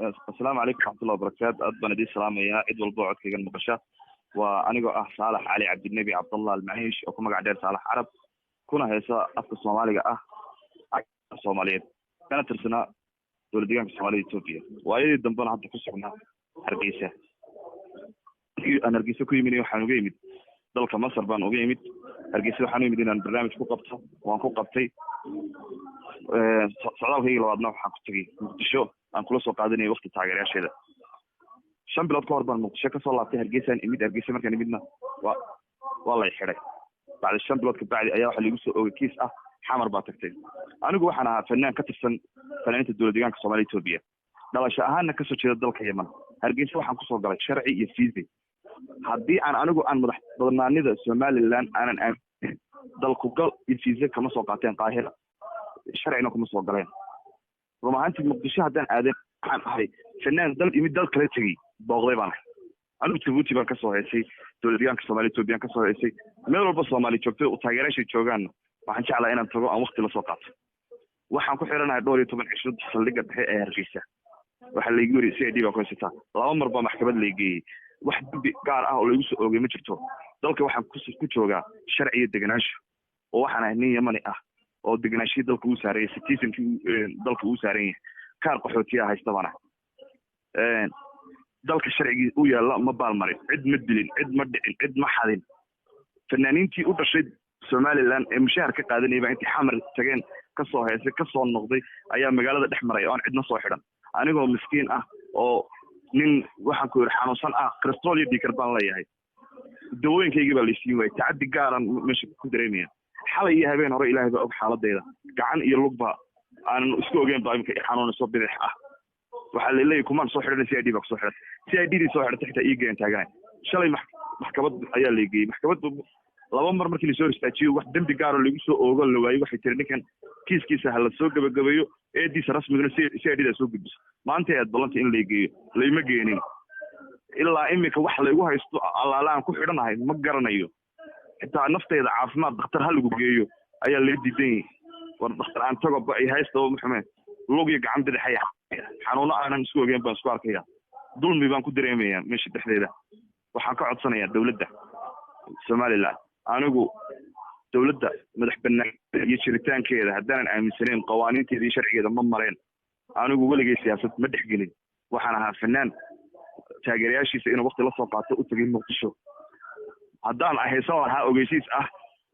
السلام عليكم ورحمة الله وبركاته. أدبنا دي سلام يا عيد والبعد كي جن مقشة وأنا جو صالح علي عبد النبي عبد الله المعيش وكم قاعد صالح عرب كنا هيسا أفك الصومالي الصوماليين كانت رسنا دولديان في الصومالية إثيوبيا وأيد دنبنا حتى كسرنا حرقيسة أنا رقيسة كوي مني وحنو جيمد دلك مصر بان وجيمد رقيسة وحنو مدينة البرنامج كو قبطة وأنكو قبطي صعدوا هي لو أدناه حقتي مقدشو aan kula soo qaadanay waqti taageerayaasheeda 5 bilood ka hor baan muqdisho ka soo laabtay Hargeysa imid Hargeysa markaan imidna waa la xiray bacda 5 bilood ka bacdi ayaa waxa lagu soo oogay kiis ah xamar baa tagtay anigu waxaan ahaa fanaan ka tirsan fanaaniinta dowladda deegaanka Soomaaliya Itoobiya dhalasho ahaanna ka soo jeeda dalka Yemen Hargeysa waxaan ku soo galay sharci iyo fiisi haddii anigu aan madax badnaanida Somaliland aanan dalku gal iyo fiisi kama soo qaateen qaahira sharcina kuma soo galeen rumaantii muqdisho haddaan aaday waxaan ahay fanaan dal imid dal kale tagay booqday baan anigu Djibouti baan ka soo heesay dowladda deegaanka Soomaaliya Itoobiya ka soo heesay meel walba Soomaali joogto oo taageerayaasha joogaan waxaan jeclahay inaan tago aan waqti la soo qaato waxaan ku xiranahay 12 cisho saldhigga dhexe ee Hargeysa waxa la igu yiri CID baa ku haysata laba mar baa maxkamad la geeyay wax dambi gaar ah oo lagu soo oogay ma jirto dalka waxaan ku joogaa sharci iyo deganaansho oo waxaan ahay nin Yemani ah oo deganaanshiga dalka uu saaray citizenki dalka uu saaray kaar qaxootiga haystabana dalka sharciga uu yaala ma baalmarin cid ma dilin cid ma dhicin cid ma xadin fanaaniintii u dhashay Somaliland ee mushaar ka qaadanayba intii xamar tageen ka soo heesay ka soo noqday ayaa magaalada dhex maray oo aan cidna soo xidhan anigoo miskiin ah oo nin waxaan ku yiri xanuunsan ah kristool iyo dhiikar baan leeyahay dawooyinkaygii baa la siin waayay tacaddi gaaran meesha ku dareemaya xalay iyo habeen hore ilaahay baa og xaaladeyda gacan iyo lugba aan isku ogeyn baa imka xanuun soo bidix ah waxa la leeyahay kumaan soo xidhan CID baa soo xidhan CID soo xidhan xitaa ii geen taagan shalay maxkamad ayaa la geeyay maxkamad laba mar markii la soo istaajiyo wax dambi gaar ah lagu soo oogo la waayay waxay tiri ninkan kiiskiisa hal soo gabagabeeyo eediisa rasmiga CID soo gudbis maanta ay balanta in la geeyo layma geenin ilaa imika wax la igu haysto alaalaan ku xidhanahay ma garanayo xitaa naftayda caafimaad dhakhtar hal lagu geeyo ayaa la diidan war dhakhtar aan tago ba ay haysto maxamed lug iyo gacan bidixay xanuuno aanan isku ogeyn baan isku arkaya dulmi baan ku dareemayaa meesha dhexdeeda waxaan ka codsanayaa dawladda Somaliland anigu dawladda madax bannaan iyo jiritaankeeda haddaan aaminsaneyn qawaaniinteeda iyo sharcigeeda ma mareen anigu waligay siyaasad ma dhexgelin waxaan ahaa fanaan taageerayaashiisa inuu waqti la soo qaato u tagay muqdisho haddaan ahaysan lahaa ogeysiis ah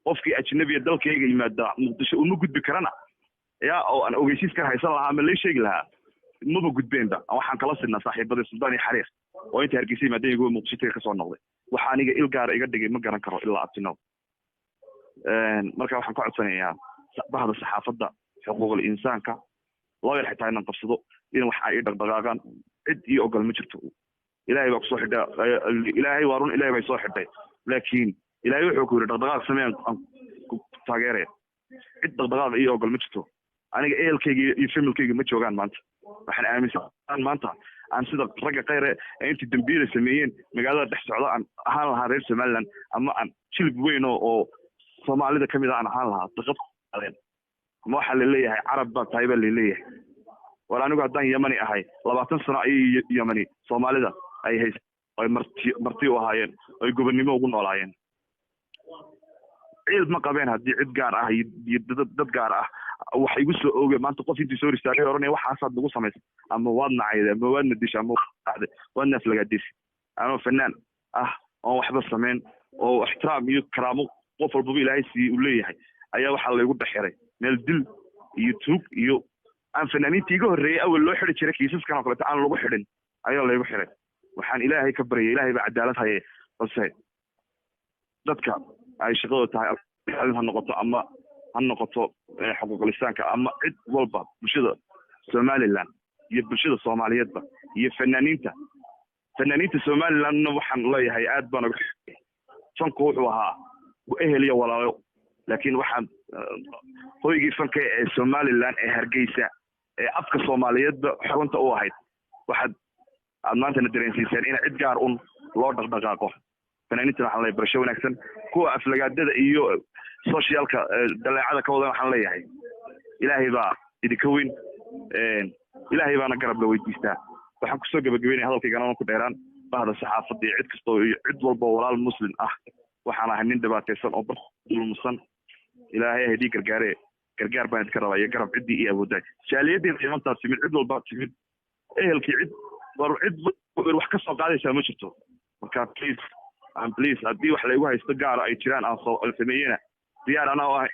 qofkii ajnabiga dalkayga yimaada muqdisho uma gudbi karana yaa oo aan ogeysiis ka haysan lahaa ma la sheegi lahaa maba gudbeenba waxaan kala sidnaa saaxiibada Suldaan iyo Xariir oo inta Hargeysa yimaadeen iyagu muqdisho ka soo noqday waxa aniga il gaar iga dhigay ma garan karo ilaa abtino marka waxaan ku codsanayaa bahda saxaafadda xuquuqul insaanka loo yar xitaa inaan qabsado in wax ay dhaqdhaqaaqaan cid iyo ogol ma jirto ilaahay baa ku soo xidhay ilaahay waa run ilaahay bay soo xidhay laakiin ilaahay wuxuu ku yiri dhaqdhaqaaq sameeyaan ku taageereen cid dhaqdhaqaaq iyo ogol ma jirto aniga ehelkayga iyo familkayga ma joogaan maanta waxaan aaminsan maanta aan sida ragga qayr ee intii dambiile sameeyeen magaalada dhex socda aan ahaan lahaa reer Somaliland ama aan jilib weyn oo Soomaalida kamid ah aan ahaan lahaa daqad ma waxa la leeyahay carab baa tahay baa la leeyahay war anigu haddaan Yemani ahay 20 sano ay Yemani Soomaalida ay haysay ay marti u ahaayeen ay gobonnimo ugu noolaayeen ciid ma qabeen haddii cid gaar ah iyo dad gaar ah wax igu soo oogay maanta qof intii soo ristaagay oranay waxaasaad nagu samaysay ama waad nacayday ama waad nadishay ama waad naas laga disay anoo fanaan ah oo waxba sameyn oo ixtiraam iyo karaamo qof walba ilaahay si uu leeyahay ayaa waxa la igu dhaxiray meel dil iyo tuug iyo aan fanaaniintii iga horreeyay awal loo xidhi jiray kiisaskan oo kale aan lagu xidhin ayaa la igu xiray waxaan ilaahay ka baryay ilaahay baa cadaalad haye balse dadka ay shaqada tahay ha noqoto ama ha noqoto xuquuqul insaanka ama cid walba bulshada Somaliland iyo bulshada Soomaaliyeedba iyo fanaaniinta Somaliland waxaan leeyahay aad baan uga fanku wuxuu ahaa ehel iyo walaalo laakiin waxaan hoygii fanka ee Somaliland ee Hargeysa ee afka Soomaaliyeedba xarunta u ahayd waxaad aad maanta dareensiiseen in cid gaar loo dhaqdhaqaaqo fanaaniinta waxaan leeyahay barasho wanaagsan kuwa aflagaadada iyo socialka dalaacada ka wada waxaan leeyahay ilaahay baa idinka weyn ilaahay baana garab la weydiistaa waxaan kusoo gabagabeynaya hadalkaygana ku dheeraan bahda saxaafadda cid kastoo iyo cid walba walaal muslim ah waxaan ahay nin dhibaataysan oo dulmusan ilaahay hadii gargaar baan idinka rabaa iyo garab ciddii iyo awoodday jaaliyadiina imantaas timid cid walba timid ehelkii cid wax ka soo qaadaysaa ma jirto marka please haddii wax laygu haysto gaara ay jiraan aan sameeyena diyaar anaa oo ah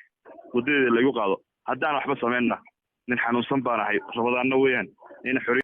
wadadeeda laygu qaado haddaan waxba sameynna nin xanuunsan baan ahay rabadaanna weeyaan in